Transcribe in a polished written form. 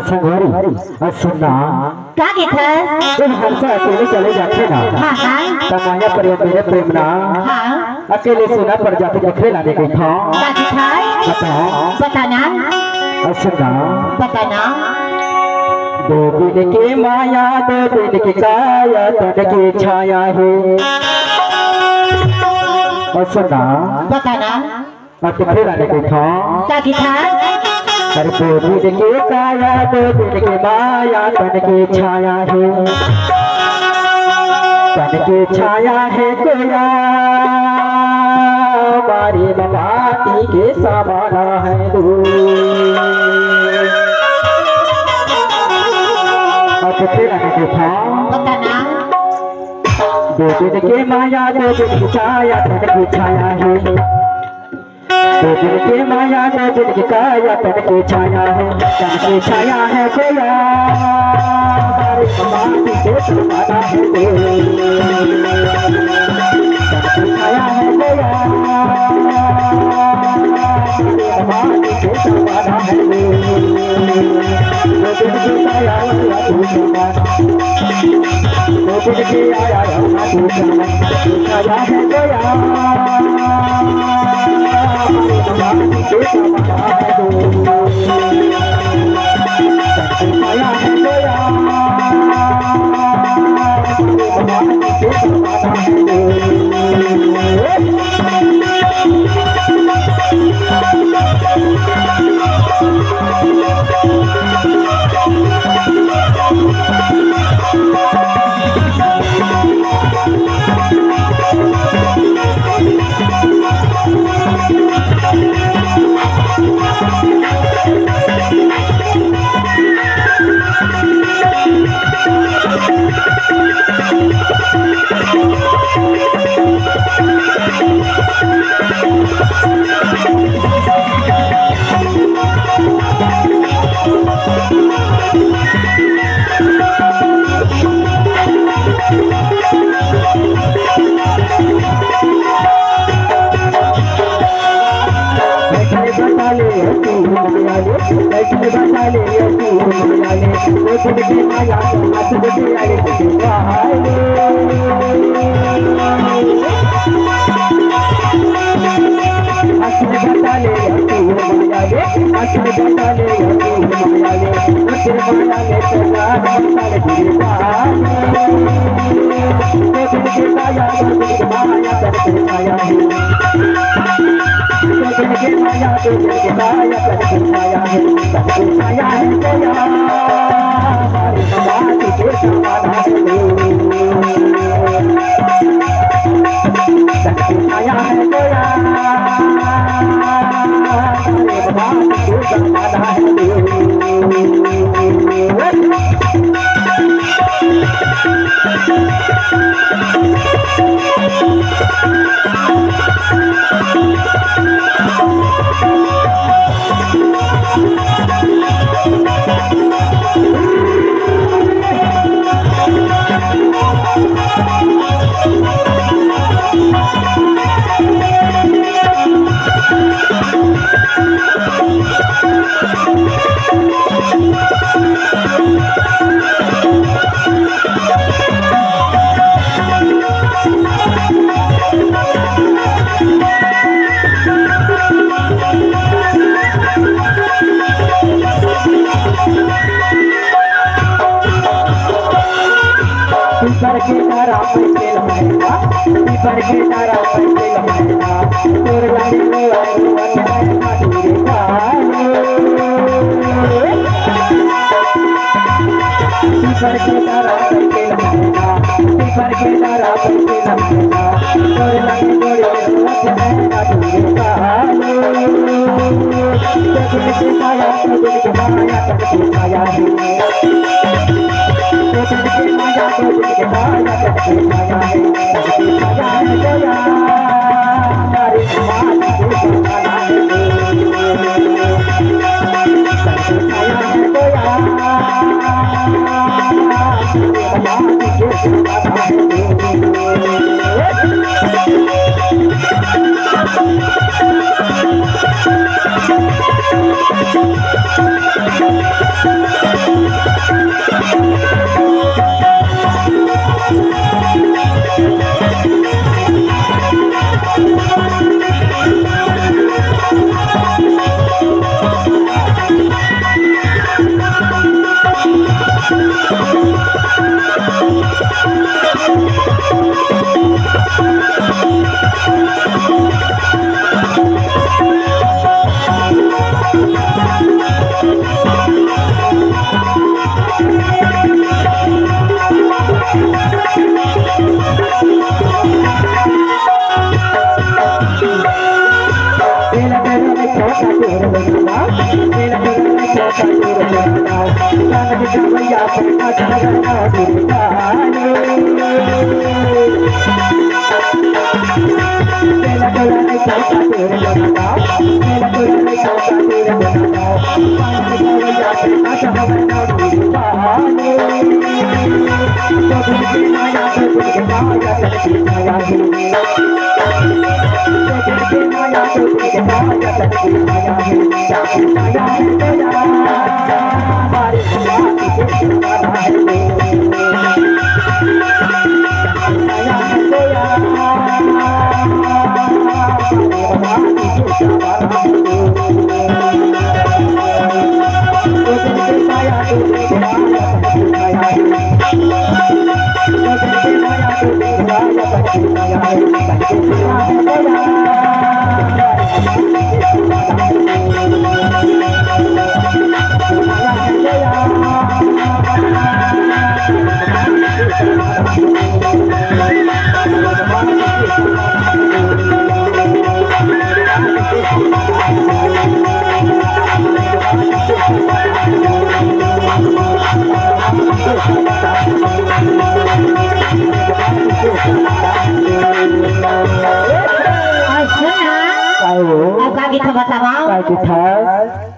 संगवारी और सुनना का देखस तुम हमसे अकेले चले जाते ना हां हां तमाया पर मेरे प्रेम ना हां अकेले सोना पर जाते देखने लाने गई था का दिखाई बताना और सुनना बताना दो दिन की माया दो दिन की काया तन की छाया है और सुनना बताना और देखने लाने गई था का दिखाई हर दो दिन की काया दो दिन की माया तन की छाया है तन की छाया है कोया बारी बाती के समाना है बताना दो दिन के माया दो दिन की छाया तन की छाया है दो दिन के माया दो दिन की काया तन की छाया है तन की छाया है कोया बारी बाती के समाना है तन की छाया है कोया बाती के समाना है दो दिन की काया आया छाया है कोया छाया है कोया Ay, sir, ha? Tayo. Ang kagit sa bata mo? Kay kita.